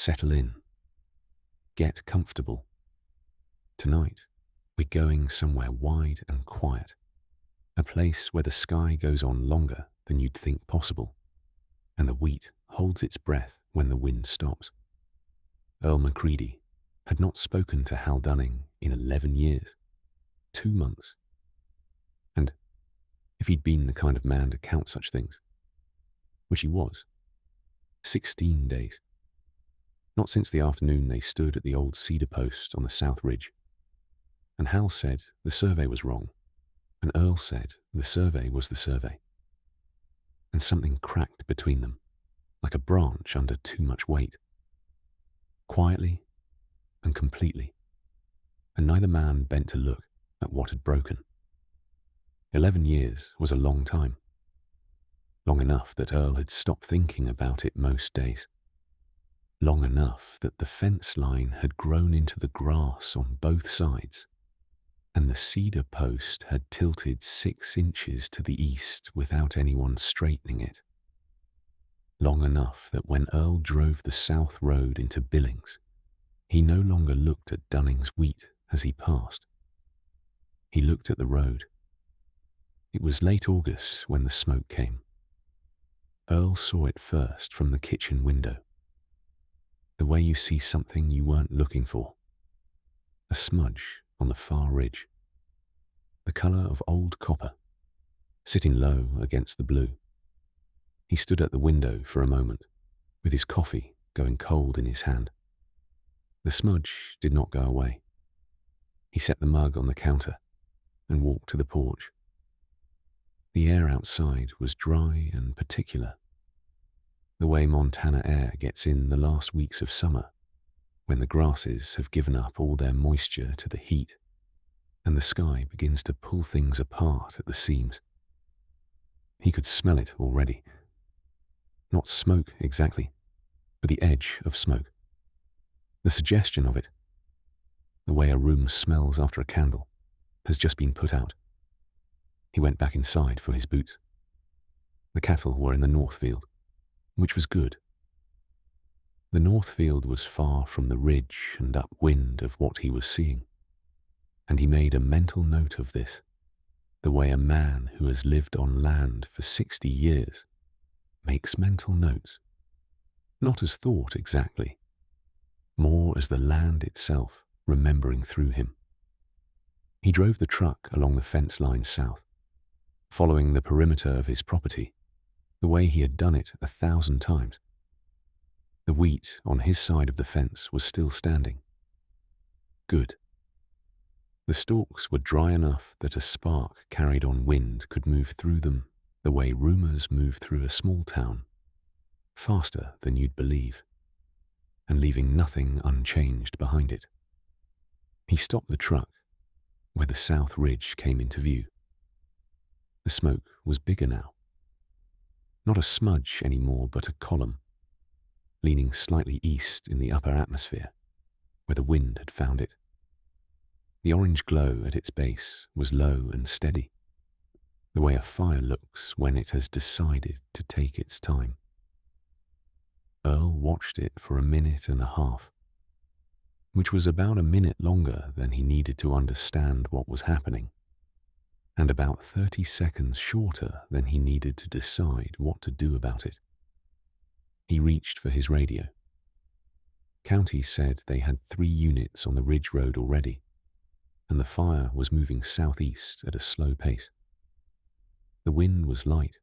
Settle in. Get comfortable. Tonight, we're going somewhere wide and quiet. A place where the sky goes on longer than you'd think possible, and the wheat holds its breath when the wind stops. Earl Macready had not spoken to Hal Dunning in 11 years, 2 months. And if he'd been the kind of man to count such things, which he was, 16 days. Not since the afternoon they stood at the old cedar post on the South Ridge. And Hal said the survey was wrong, and Earl said the survey was the survey. And something cracked between them, like a branch under too much weight. Quietly and completely, and neither man bent to look at what had broken. 11 years was a long time. Long enough that Earl had stopped thinking about it most days. Long enough that the fence line had grown into the grass on both sides, and the cedar post had tilted 6 inches to the east without anyone straightening it. Long enough that when Earl drove the south road into Billings, he no longer looked at Dunning's wheat as he passed. He looked at the road. It was late August when the smoke came. Earl saw it first from the kitchen window. The way you see something you weren't looking for. A smudge on the far ridge. The colour of old copper, sitting low against the blue. He stood at the window for a moment, with his coffee going cold in his hand. The smudge did not go away. He set the mug on the counter and walked to the porch. The air outside was dry and particular, the way Montana air gets in the last weeks of summer, when the grasses have given up all their moisture to the heat, and the sky begins to pull things apart at the seams. He could smell it already. Not smoke exactly, but the edge of smoke. The suggestion of it, the way a room smells after a candle, has just been put out. He went back inside for his boots. The cattle were in the north field, which was good. The north field was far from the ridge and upwind of what he was seeing, and he made a mental note of this, the way a man who has lived on land for 60 years makes mental notes, not as thought exactly, more as the land itself remembering through him. He drove the truck along the fence line south, following the perimeter of his property, the way he had done it 1,000 times. The wheat on his side of the fence was still standing. Good. The stalks were dry enough that a spark carried on wind could move through them the way rumours move through a small town, faster than you'd believe, and leaving nothing unchanged behind it. He stopped the truck where the south ridge came into view. The smoke was bigger now. Not a smudge anymore, but a column, leaning slightly east in the upper atmosphere, where the wind had found it. The orange glow at its base was low and steady, the way a fire looks when it has decided to take its time. Earl watched it for 1.5 minutes, which was about 1 minute longer than he needed to understand what was happening, and about 30 seconds shorter than he needed to decide what to do about it. He reached for his radio. County said they had 3 units on the Ridge Road already, and the fire was moving southeast at a slow pace. The wind was light.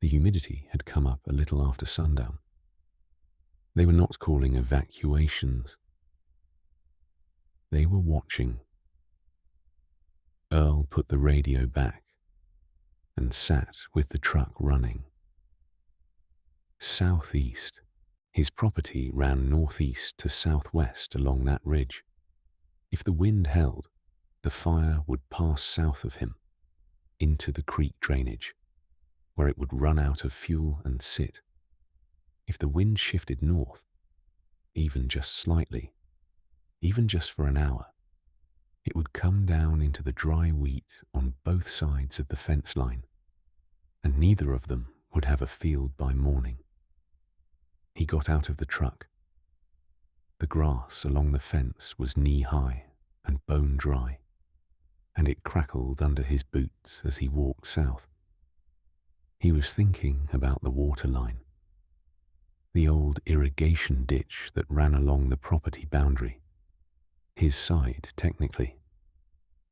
The humidity had come up a little after sundown. They were not calling evacuations. They were watching. Earl put the radio back and sat with the truck running. Southeast. His property ran northeast to southwest along that ridge. If the wind held, the fire would pass south of him, into the creek drainage, where it would run out of fuel and sit. If the wind shifted north, even just slightly, even just for an hour, it would come down into the dry wheat on both sides of the fence line, and neither of them would have a field by morning. He got out of the truck, grass along the fence was knee-high and bone-dry, and it crackled under his boots as he walked south. He was thinking about the water line, the old irrigation ditch that ran along the property boundary, his side technically,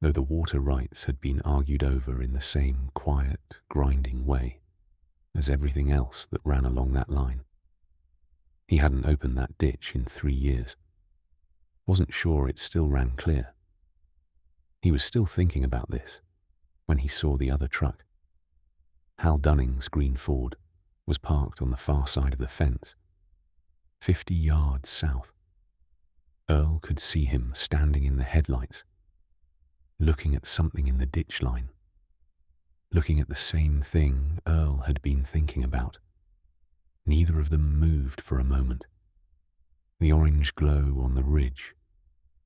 though the water rights had been argued over in the same quiet, grinding way as everything else that ran along that line. He hadn't opened that ditch in 3 years. Wasn't sure it still ran clear. He was still thinking about this when he saw the other truck. Hal Dunning's green Ford was parked on the far side of the fence, 50 yards south. Earl could see him standing in the headlights, looking at something in the ditch line, looking at the same thing Earl had been thinking about. Neither of them moved for a moment. The orange glow on the ridge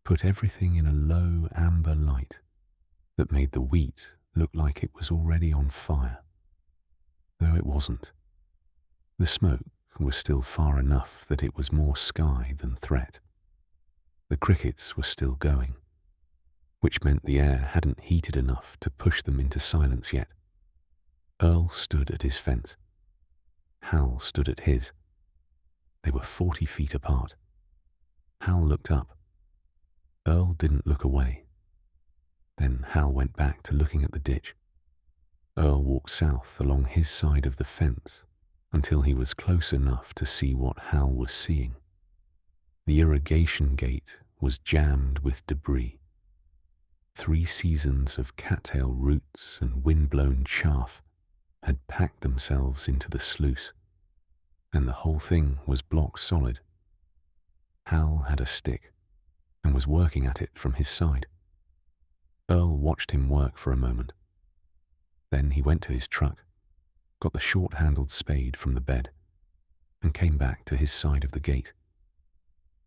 put everything in a low amber light that made the wheat look like it was already on fire, though it wasn't. The smoke was still far enough that it was more sky than threat. The crickets were still going, which meant the air hadn't heated enough to push them into silence yet. Earl stood at his fence. Hal stood at his. They were 40 feet apart. Hal looked up. Earl didn't look away. Then Hal went back to looking at the ditch. Earl walked south along his side of the fence until he was close enough to see what Hal was seeing. The irrigation gate was jammed with debris. 3 seasons of cattail roots and wind-blown chaff had packed themselves into the sluice, and the whole thing was block solid. Hal had a stick and was working at it from his side. Earl watched him work for a moment. Then he went to his truck, got the short-handled spade from the bed, and came back to his side of the gate.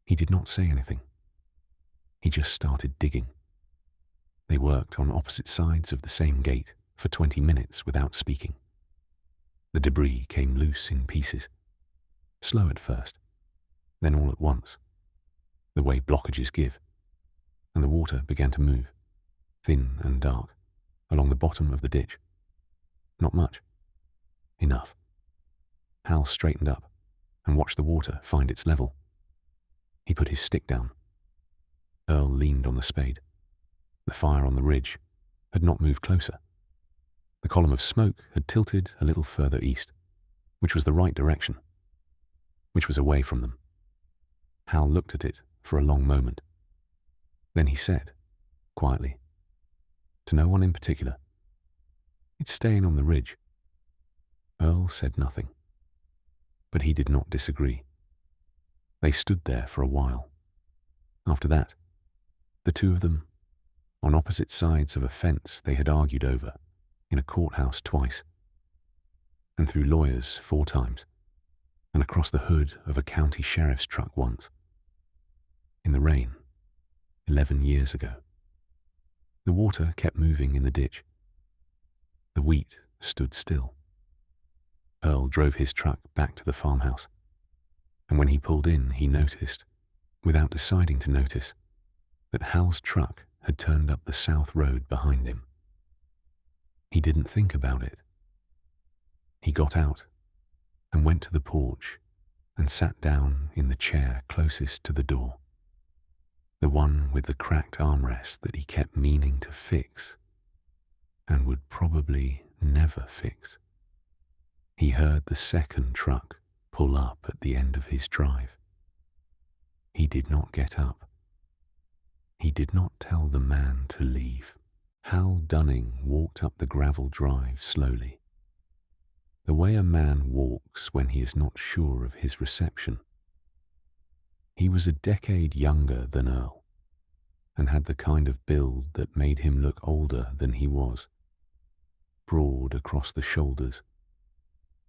He did not say anything. He just started digging. They worked on opposite sides of the same gate for 20 minutes without speaking. The debris came loose in pieces, slow at first, then all at once, the way blockages give, and the water began to move, thin and dark, along the bottom of the ditch. Not much. Enough. Hal straightened up and watched the water find its level. He put his stick down. Earl leaned on the spade. The fire on the ridge had not moved closer. The column of smoke had tilted a little further east, which was the right direction, which was away from them. Hal looked at it for a long moment. Then he said, quietly, to no one in particular, "It's staying on the ridge." Earl said nothing, but he did not disagree. They stood there for a while. After that, the two of them, on opposite sides of a fence they had argued over in a courthouse twice, and through lawyers 4 times, and across the hood of a county sheriff's truck once, in the rain, 11 years ago. The water kept moving in the ditch. The wheat stood still. Earl drove his truck back to the farmhouse, and when he pulled in, he noticed, without deciding to notice, that Hal's truck had turned up the south road behind him. He didn't think about it. He got out and went to the porch and sat down in the chair closest to the door, the one with the cracked armrest that he kept meaning to fix and would probably never fix. He heard the second truck pull up at the end of his drive. He did not get up. He did not tell the man to leave. Hal Dunning walked up the gravel drive slowly, the way a man walks when he is not sure of his reception. He was a decade younger than Earl, and had the kind of build that made him look older than he was. Broad across the shoulders,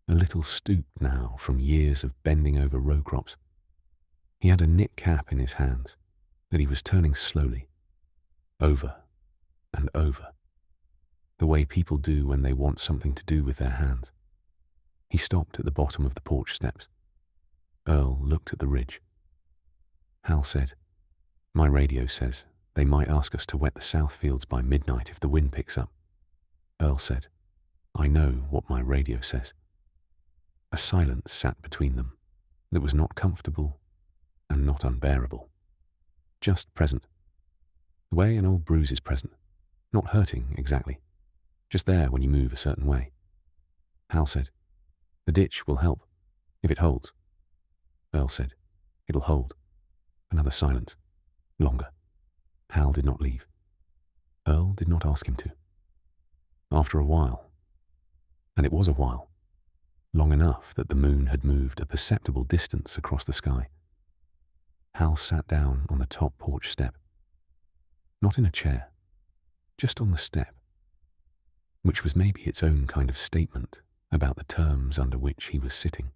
a little stooped now from years of bending over row crops. He had a knit cap in his hands that he was turning slowly, over and over, the way people do when they want something to do with their hands. He stopped at the bottom of the porch steps. Earl looked at the ridge. Hal said, "My radio says they might ask us to wet the south fields by midnight if the wind picks up." Earl said, "I know what my radio says." A silence sat between them that was not comfortable and not unbearable, just present. The way an old bruise is present, not hurting exactly, just there when you move a certain way. Hal said, "The ditch will help, if it holds." Earl said, "It'll hold." Another silence, longer. Hal did not leave. Earl did not ask him to. After a while, and it was a while, long enough that the moon had moved a perceptible distance across the sky, Hal sat down on the top porch step. Not in a chair, just on the step, which was maybe its own kind of statement about the terms under which he was sitting.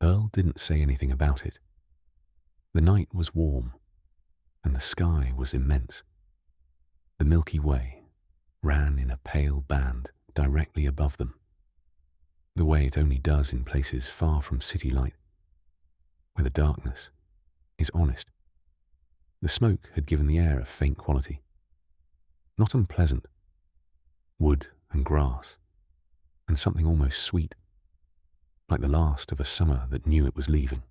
Earl didn't say anything about it. The night was warm, and the sky was immense. The Milky Way ran in a pale band directly above them, the way it only does in places far from city light, where the darkness is honest. The smoke had given the air a faint quality, not unpleasant, wood and grass, and something almost sweet, like the last of a summer that knew it was leaving.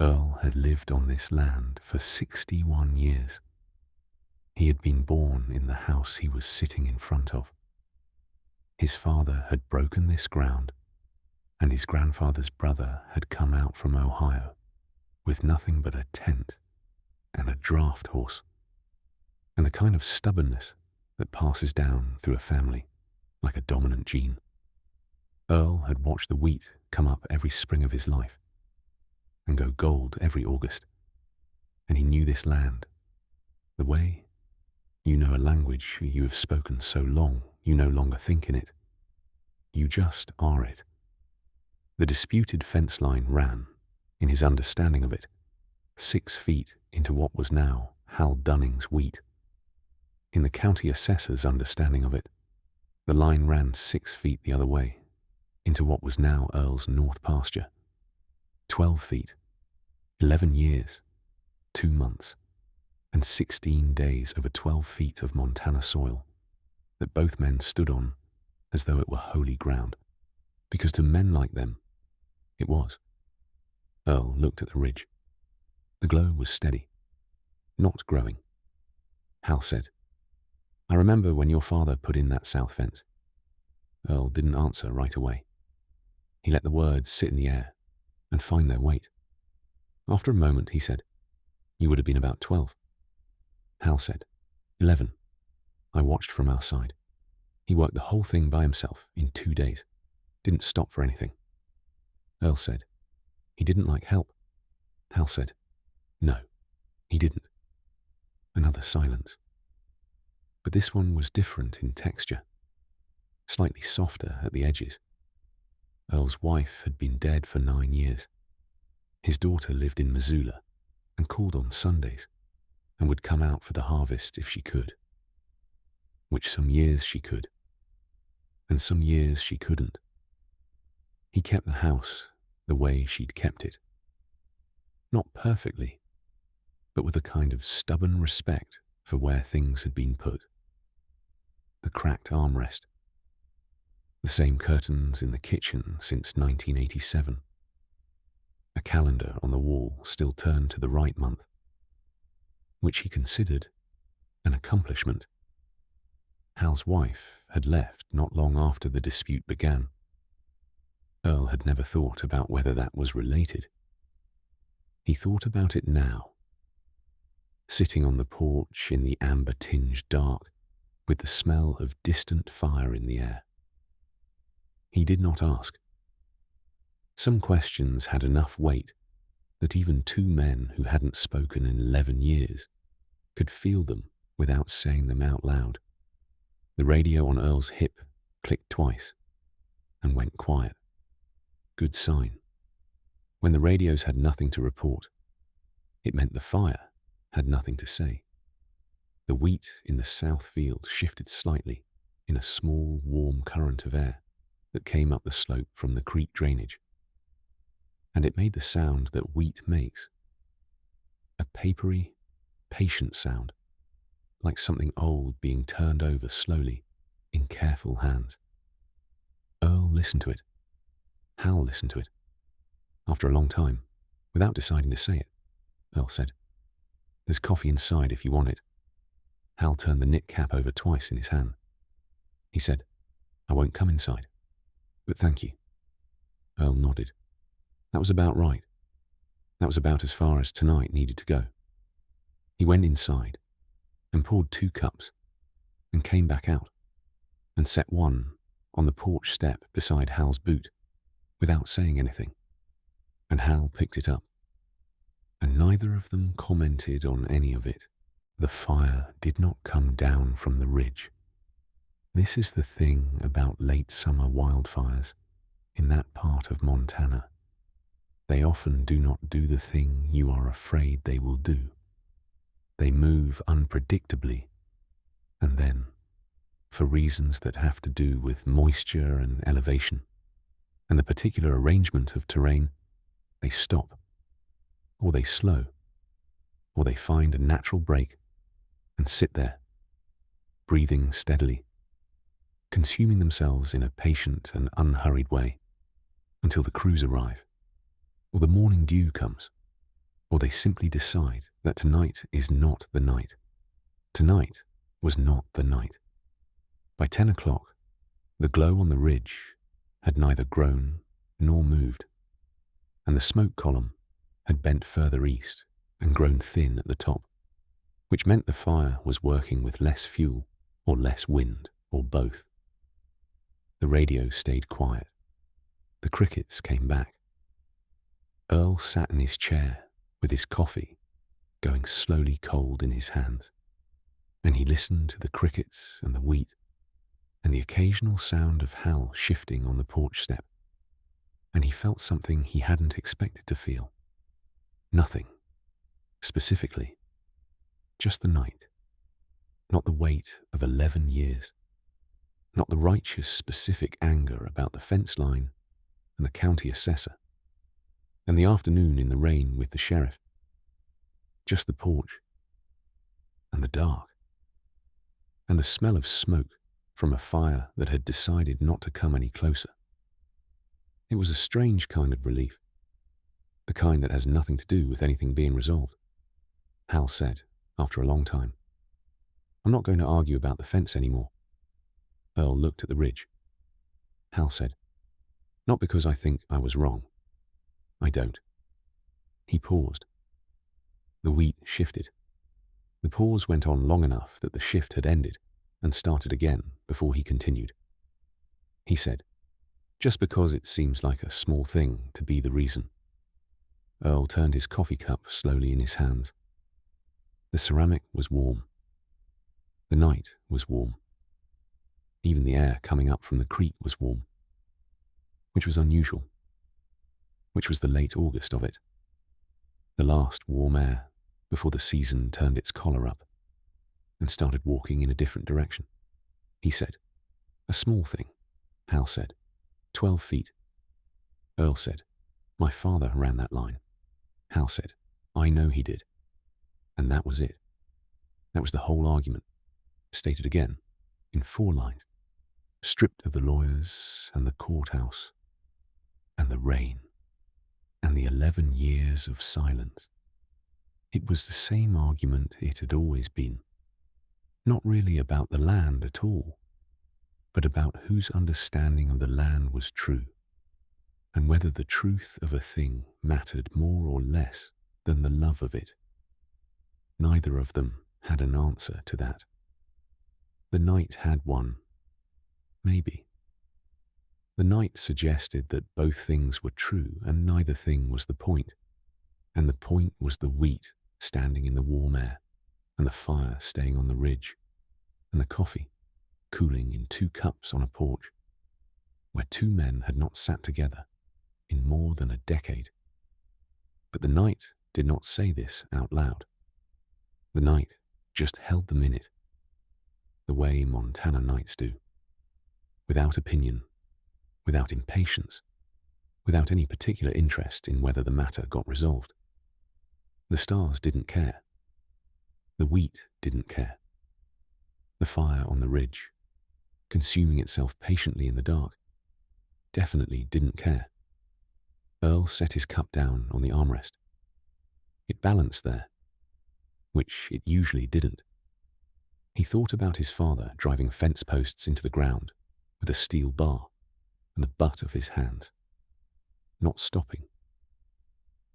Earl had lived on this land for 61 years. He had been born in the house he was sitting in front of. His father had broken this ground, and his grandfather's brother had come out from Ohio with nothing but a tent and a draft horse, and the kind of stubbornness that passes down through a family like a dominant gene. Earl had watched the wheat come up every spring of his life and go gold every August, and he knew this land, the way you know a language you have spoken so long you no longer think in it. You just are it. The disputed fence line ran, in his understanding of it, 6 feet into what was now Hal Dunning's wheat. In the county assessor's understanding of it, the line ran 6 feet the other way, into what was now Earl's north pasture. 12 feet, 11 years, 2 months, and 16 days over 12 feet of Montana soil that both men stood on as though it were holy ground, because to men like them, it was. Earl looked at the ridge. The glow was steady, not growing. Hal said, "I remember when your father put in that south fence." Earl didn't answer right away. He let the words sit in the air and find their weight. After a moment, he said, "You would have been about 12. Hal said, 11. I watched from our side. He worked the whole thing by himself in 2 days. Didn't stop for anything." Earl said, "He didn't like help." Hal said, "No, he didn't." Another silence. But this one was different in texture, slightly softer at the edges. Earl's wife had been dead for 9 years. His daughter lived in Missoula and called on Sundays and would come out for the harvest if she could, which some years she could, and some years she couldn't. He kept the house the way she'd kept it. Not perfectly, but with a kind of stubborn respect for where things had been put. The cracked armrest, the same curtains in the kitchen since 1987, a calendar on the wall still turned to the right month, which he considered an accomplishment. Hal's wife had left not long after the dispute began. Earl had never thought about whether that was related. He thought about it now, sitting on the porch in the amber-tinged dark, with the smell of distant fire in the air. He did not ask. Some questions had enough weight that even 2 men who hadn't spoken in 11 years could feel them without saying them out loud. The radio on Earl's hip clicked twice and went quiet. Good sign. When the radios had nothing to report, it meant the fire had nothing to say. The wheat in the south field shifted slightly in a small, warm current of air that came up the slope from the creek drainage, and it made the sound that wheat makes, a papery, patient sound, like something old being turned over slowly in careful hands. Earl listened to it. Hal listened to it. After a long time, without deciding to say it, Earl said, "There's coffee inside if you want it." Hal turned the knit cap over twice in his hand. He said, "I won't come inside, but thank you." Earl nodded. That was about right. That was about as far as tonight needed to go. He went inside and poured 2 cups and came back out and set one on the porch step beside Hal's boot without saying anything. And Hal picked it up. And neither of them commented on any of it. The fire did not come down from the ridge. This is the thing about late summer wildfires in that part of Montana. They often do not do the thing you are afraid they will do. They move unpredictably, and then, for reasons that have to do with moisture and elevation, and the particular arrangement of terrain, they stop, or they slow, or they find a natural break and sit there, breathing steadily, consuming themselves in a patient and unhurried way until the crews arrive, or the morning dew comes, or they simply decide that tonight is not the night. Tonight was not the night. By 10 o'clock, the glow on the ridge had neither grown nor moved, and the smoke column had bent further east and grown thin at the top, which meant the fire was working with less fuel or less wind or both. The radio stayed quiet. The crickets came back. Earl sat in his chair with his coffee going slowly cold in his hands, and he listened to the crickets and the wheat and the occasional sound of Hal shifting on the porch step, and he felt something he hadn't expected to feel. Nothing, specifically, just the night, not the weight of 11 years, not the righteous specific anger about the fence line and the county assessor, and the afternoon in the rain with the sheriff, just the porch, and the dark, and the smell of smoke from a fire that had decided not to come any closer. It was a strange kind of relief, the kind that has nothing to do with anything being resolved. Hal said, after a long time, "I'm not going to argue about the fence anymore." Earl looked at the ridge. Hal said, "Not because I think I was wrong. I don't." He paused. The wheat shifted. The pause went on long enough that the shift had ended and started again before he continued. He said, "Just because it seems like a small thing to be the reason." Earl turned his coffee cup slowly in his hands. The ceramic was warm. The night was warm. Even the air coming up from the creek was warm, which was unusual, which was the late August of it, the last warm air before the season turned its collar up and started walking in a different direction. He said, "A small thing," Hal said, 12 feet. Earl said, "My father ran that line." Hal said, "I know he did." And that was it. That was the whole argument, stated again, in 4 lines, stripped of the lawyers and the courthouse and the rain and the 11 years of silence. It was the same argument it had always been, not really about the land at all, but about whose understanding of the land was true, and whether the truth of a thing mattered more or less than the love of it. Neither of them had an answer to that. The night had one, maybe. The night suggested that both things were true and neither thing was the point, and the point was the wheat standing in the warm air, and the fire staying on the ridge, and the coffee cooling in 2 cups on a porch, where 2 men had not sat together in more than a decade. But the night did not say this out loud. The night just held them in it, the way Montana nights do, without opinion, without impatience, without any particular interest in whether the matter got resolved. The stars didn't care. The wheat didn't care. The fire on the ridge, consuming itself patiently in the dark, definitely didn't care. Earl set his cup down on the armrest. It balanced there, which it usually didn't. He thought about his father driving fence posts into the ground with a steel bar and the butt of his hand, not stopping,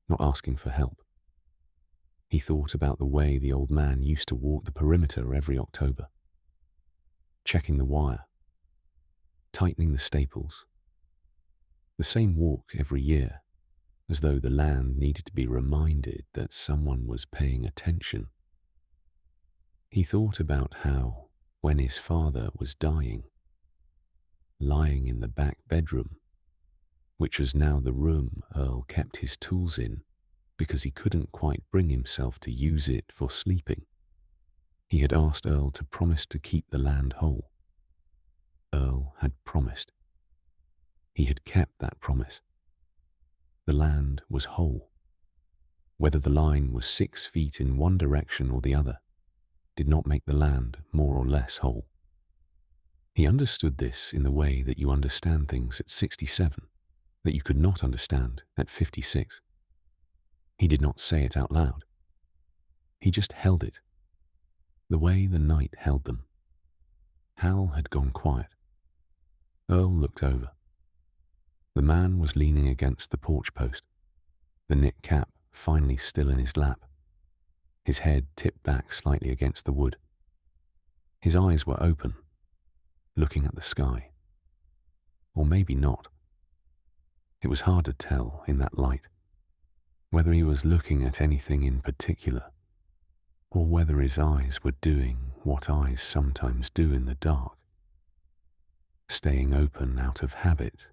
not asking for help. He thought about the way the old man used to walk the perimeter every October, checking the wire, tightening the staples. The same walk every year, as though the land needed to be reminded that someone was paying attention. He thought about how, when his father was dying, lying in the back bedroom, which was now the room Earl kept his tools in because he couldn't quite bring himself to use it for sleeping, he had asked Earl to promise to keep the land whole. Earl had promised. He had kept that promise. The land was whole. Whether the line was 6 feet in one direction or the other did not make the land more or less whole. He understood this in the way that you understand things at 67 that you could not understand at 56. He did not say it out loud. He just held it, the way the night held them. Hal had gone quiet. Earl looked over. The man was leaning against the porch post, the knit cap finally still in his lap, his head tipped back slightly against the wood. His eyes were open, looking at the sky. Or maybe not. It was hard to tell in that light whether he was looking at anything in particular, or whether his eyes were doing what eyes sometimes do in the dark, staying open out of habit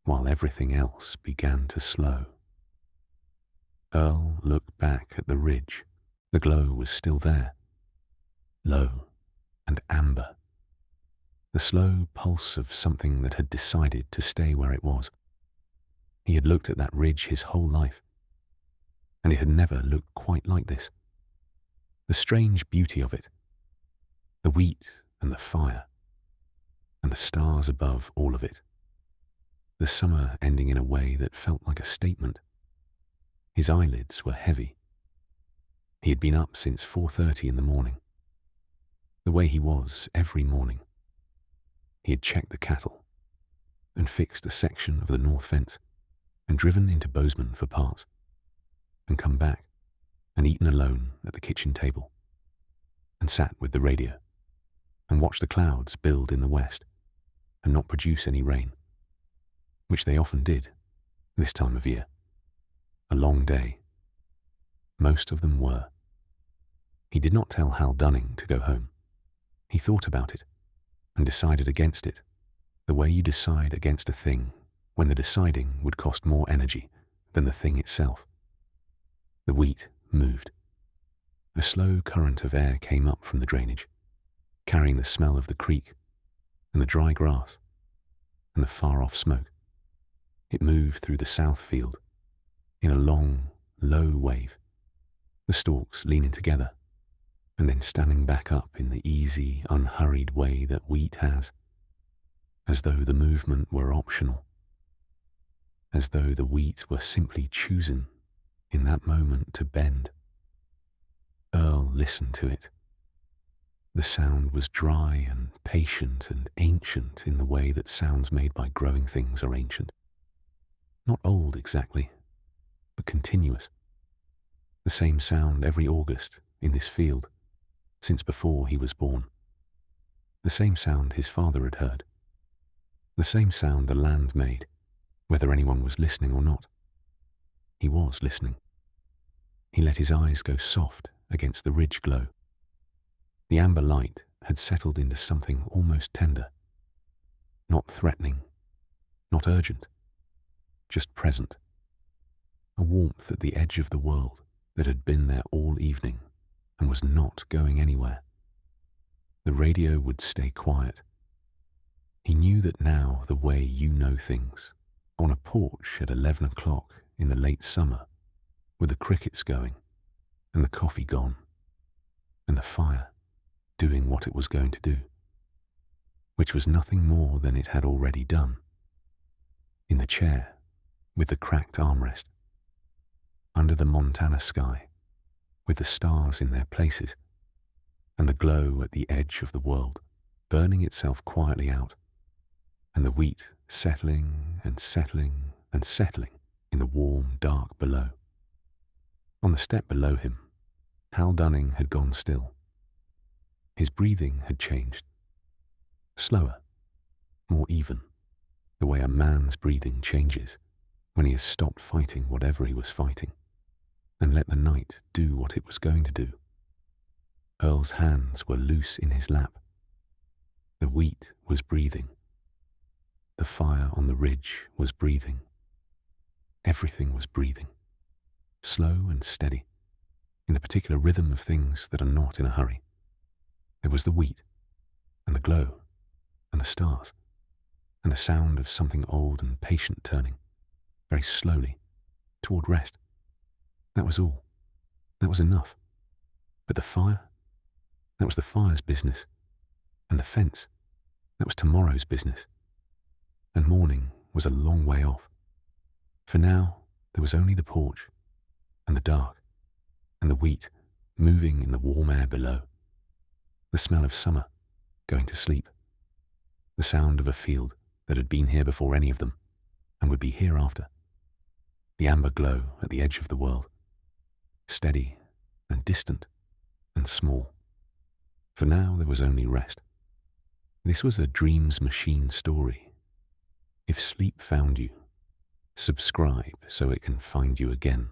while everything else began to slow. Earl looked back at the ridge. The glow was still there, low and amber, the slow pulse of something that had decided to stay where it was. He had looked at that ridge his whole life, and it had never looked quite like this. The strange beauty of it, the wheat and the fire, and the stars above all of it. The summer ending in a way that felt like a statement. His eyelids were heavy. He had been up since 4:30 in the morning. The way he was every morning. He had checked the cattle and fixed a section of the north fence and driven into Bozeman for parts and come back and eaten alone at the kitchen table and sat with the radio and watched the clouds build in the west and not produce any rain, which they often did this time of year. A long day. Most of them were. He did not tell Hal Dunning to go home. He thought about it and decided against it, the way you decide against a thing when the deciding would cost more energy than the thing itself. The wheat moved. A slow current of air came up from the drainage, carrying the smell of the creek and the dry grass and the far-off smoke. It moved through the south field in a long, low wave, the stalks leaning together and then standing back up in the easy, unhurried way that wheat has, as though the movement were optional, as though the wheat were simply choosing in that moment to bend. Earl listened to it. The sound was dry and patient and ancient in the way that sounds made by growing things are ancient. Not old exactly, but continuous. The same sound every August in this field since before he was born. The same sound his father had heard. The same sound the land made, whether anyone was listening or not. He was listening. He let his eyes go soft against the ridge glow. The amber light had settled into something almost tender, not threatening, not urgent, just present. A warmth at the edge of the world that had been there all evening and was not going anywhere. The radio would stay quiet. He knew that now the way you know things, on a porch at 11 o'clock in the late summer, with the crickets going and the coffee gone, and the fire doing what it was going to do, which was nothing more than it had already done. In the chair, with the cracked armrest, under the Montana sky, with the stars in their places, and the glow at the edge of the world, burning itself quietly out, and the wheat settling and settling and settling in the warm dark below. On the step below him, Hal Dunning had gone still. His breathing had changed. Slower, more even, the way a man's breathing changes when he has stopped fighting whatever he was fighting, and let the night do what it was going to do. Earl's hands were loose in his lap. The wheat was breathing. The fire on the ridge was breathing. Everything was breathing, slow and steady, in the particular rhythm of things that are not in a hurry. There was the wheat, and the glow, and the stars, and the sound of something old and patient turning, very slowly, toward rest. That was all. That was enough. But the fire? That was the fire's business. And the fence? That was tomorrow's business. And morning was a long way off. For now, there was only the porch, and the dark, and the wheat moving in the warm air below. The smell of summer, going to sleep. The sound of a field that had been here before any of them, and would be hereafter. The amber glow at the edge of the world, steady and distant and small. For now there was only rest. This was a DreamzMachine story. If sleep found you, subscribe so it can find you again.